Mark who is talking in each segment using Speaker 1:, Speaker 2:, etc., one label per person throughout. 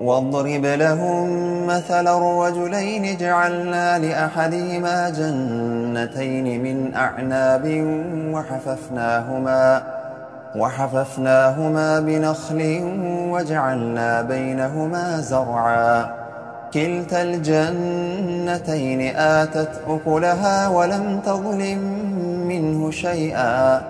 Speaker 1: واضرب لهم مثلا الرجلين جعلنا لأحدهما جنتين من أعناب وحففناهما بنخل وجعلنا بينهما زرعا كلتا الجنتين آتت أكلها ولم تظلم منه شيئا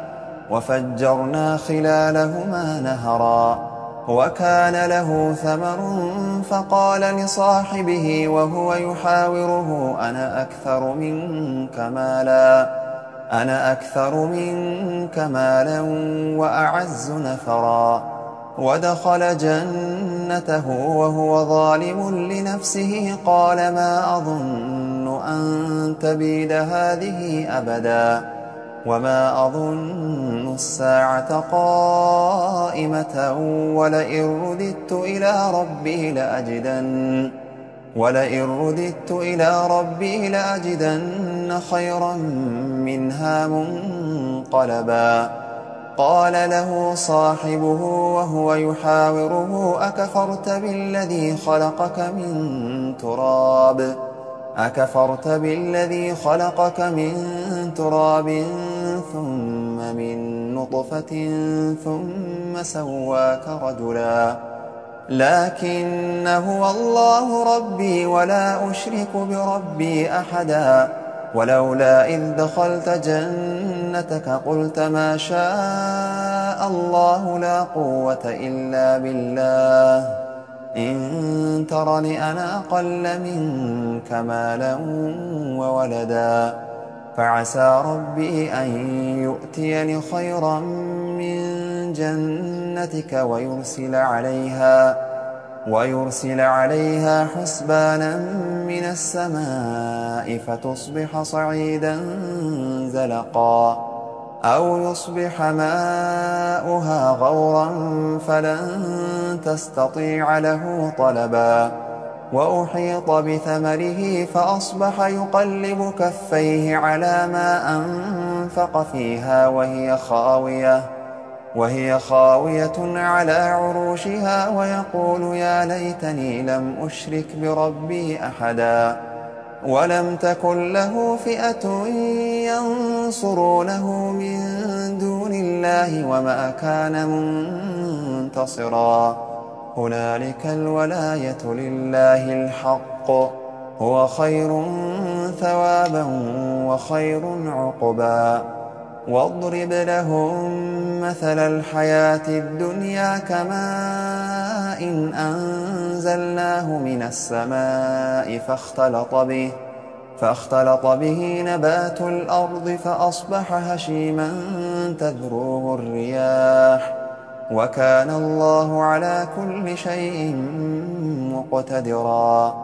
Speaker 1: وفجرنا خلالهما نهرا وكان له ثمر فقال لصاحبه وهو يحاوره أنا أكثر منك مالا وأعز نفرا ودخل جنته وهو ظالم لنفسه قال ما أظن أن تبيد هذه أبدا وما أظن الساعة قائمة ولئن رددت إلى ربي لأجدن خيرا منها منقلبا قال له صاحبه وهو يحاوره أكفرت بالذي خلقك من تراب ثم من نطفة ثم سواك رجلا لكن هو الله ربي ولا أشرك بربي أحدا ولولا إذ دخلت جنتك قلت ما شاء الله لا قوة إلا بالله إن ترني أنا أقل منك مالا وولدا فعسى ربي أن يؤتيني خيرا من جنتك ويرسل عليها حسبانا من السماء فتصبح صعيدا زلقا أو يصبح ماؤها غورا فلن تستطيع له طلبا وأحيط بثمره فأصبح يقلب كفيه على ما أنفق فيها وهي خاوية على عروشها ويقول يا ليتني لم أشرك بربي أحدا ولم تكن له فئة ينصرونه من دون الله وما كان منتصرا هنالك الولاية لله الحق هو خير ثوابا وخير عقبا واضرب لهم مثل الحياة الدنيا كماء إن أنزلناه من السماء فاختلط به نبات الأرض فأصبح هشيما تذروه الرياح وكان الله على كل شيء مقتدرا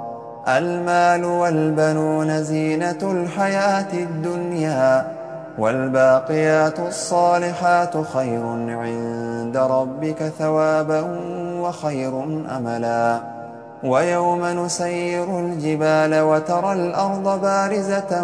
Speaker 1: المال والبنون زينة الحياة الدنيا والباقيات الصالحات خير عند ربك ثوابا وخير أملا ويوم نسير الجبال وترى الأرض بارزة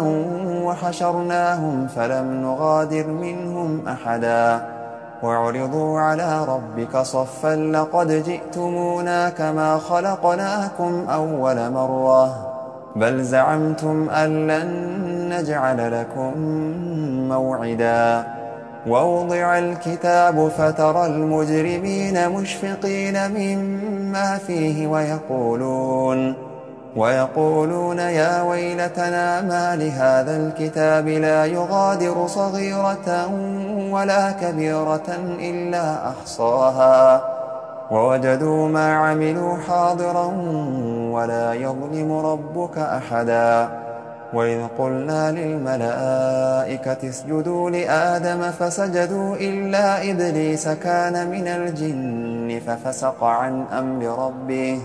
Speaker 1: وحشرناهم فلم نغادر منهم أحدا وعرضوا على ربك صفا لقد جئتمونا كما خلقناكم أول مرة بل زعمتم أن لن نجعل لكم موعدا ووضع الكتاب فترى المجرمين مشفقين مما فيه ويقولون يا ويلتنا ما لهذا الكتاب لا يغادر صغيرة ولا كبيرة إلا أحصاها ووجدوا ما عملوا حاضرا ولا يظلم ربك أحدا وإذ قلنا للملائكة اسجدوا لآدم فسجدوا إلا إبليس كان من الجن ففسق عن أمر ربه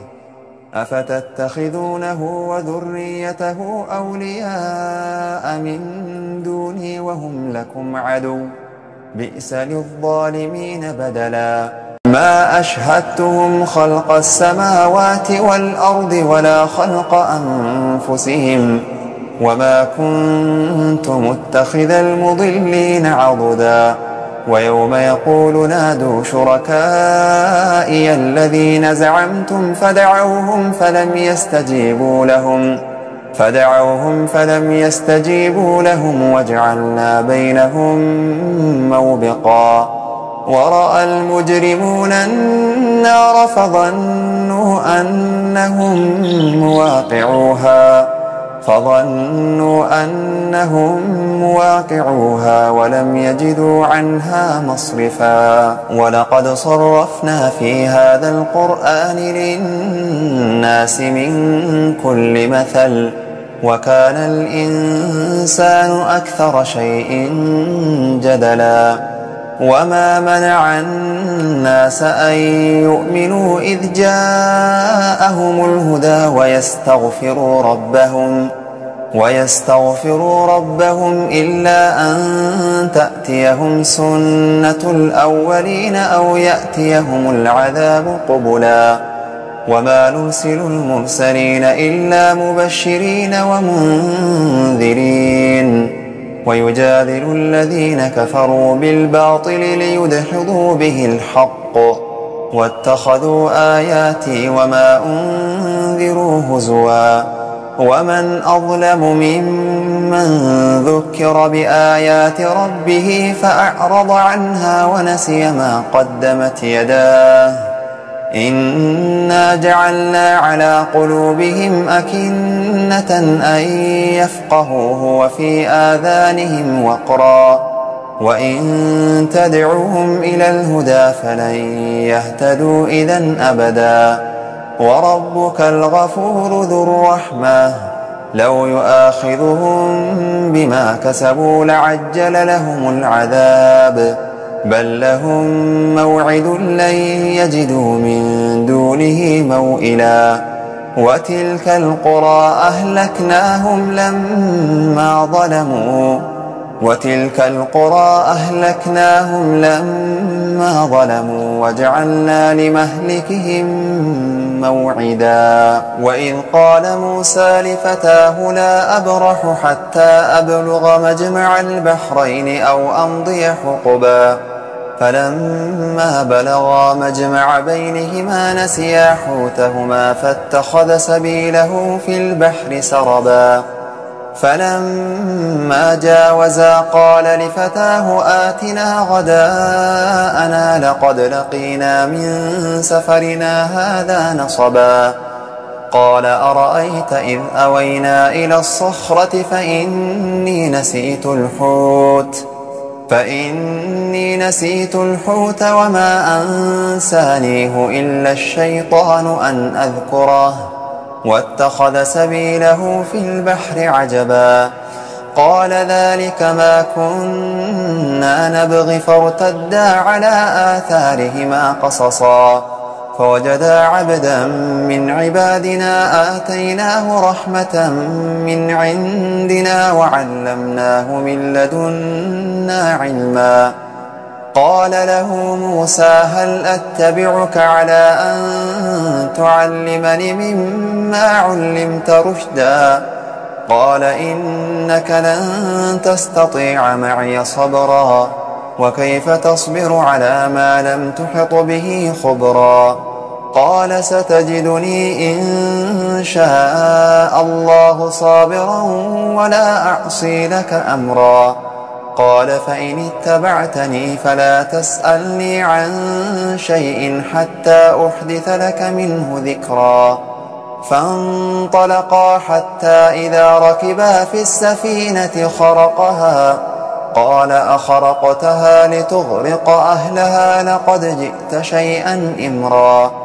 Speaker 1: أفتتخذونه وذريته أولياء من دوني وهم لكم عدو بئس للظالمين بدلا ما أشهدتهم خلق السماوات والأرض ولا خلق أنفسهم وما كنت متخذ المضلين عضدا ويوم يقول نادوا شركائي الذين زعمتم فدعوهم فلم يستجيبوا لهم وجعلنا بينهم موبقا ورأى المجرمون النار فظنوا أنهم مواقعوها ولم يجدوا عنها مصرفا ولقد صرفنا في هذا القرآن للناس من كل مثل وكان الإنسان أكثر شيء جدلا وما منع الناس أن يؤمنوا إذ جاءهم الهدى ويستغفروا ربهم إلا أن تأتيهم سنة الأولين أو يأتيهم العذاب قبلا وما نرسل المرسلين إلا مبشرين ومنذرين ويجادل الذين كفروا بالباطل ليدحضوا به الحق واتخذوا آياتي وما أنذروا هزوا ومن أظلم ممن ذكر بآيات ربه فأعرض عنها ونسي ما قدمت يداه إنا جعلنا على قلوبهم أكنة أن يفقهوه وفي آذانهم وقرا وإن تدعوهم إلى الهدى فلن يهتدوا إذن أبدا وربك الغفور ذو الرحمة لو يؤاخذهم بما كسبوا لعجل لهم العذاب بل لهم موعد لن يجدوا من دونه موئلا وتلك القرى أهلكناهم لما ظلموا وجعلنا لمهلكهم موعدا وإذ قال موسى لفتاه لا أبرح حتى أبلغ مجمع البحرين أو أمضي حقبا فلما بلغا مجمع بينهما نسيا حوتهما فاتخذ سبيله في البحر سربا فلما جاوزا قال لفتاه آتنا غداءنا لقد لقينا من سفرنا هذا نصبا قال أرأيت إذ أوينا إلى الصخرة فإني نسيت الحوت وما أنسانيه إلا الشيطان أن أذكره واتخذ سبيله في البحر عجبا قال ذلك ما كنا نبغي فارتدا على آثارهما قصصا فوجدا عبدا من عبادنا آتيناه رحمة من عندنا وعلمناه من لدنا علما قال له موسى هل أتبعك على أن تعلمني مما علمت رشدا قال إنك لن تستطيع معي صبرا وكيف تصبر على ما لم تحط به خبرا قال ستجدني إن شاء الله صابرا ولا أعصي لك أمرا قال فإن اتبعتني فلا تسألني عن شيء حتى أحدث لك منه ذكرا فانطلقا حتى إذا ركبا في السفينة خرقها قال أخرقتها لتغرق أهلها لقد جئت شيئا إمرا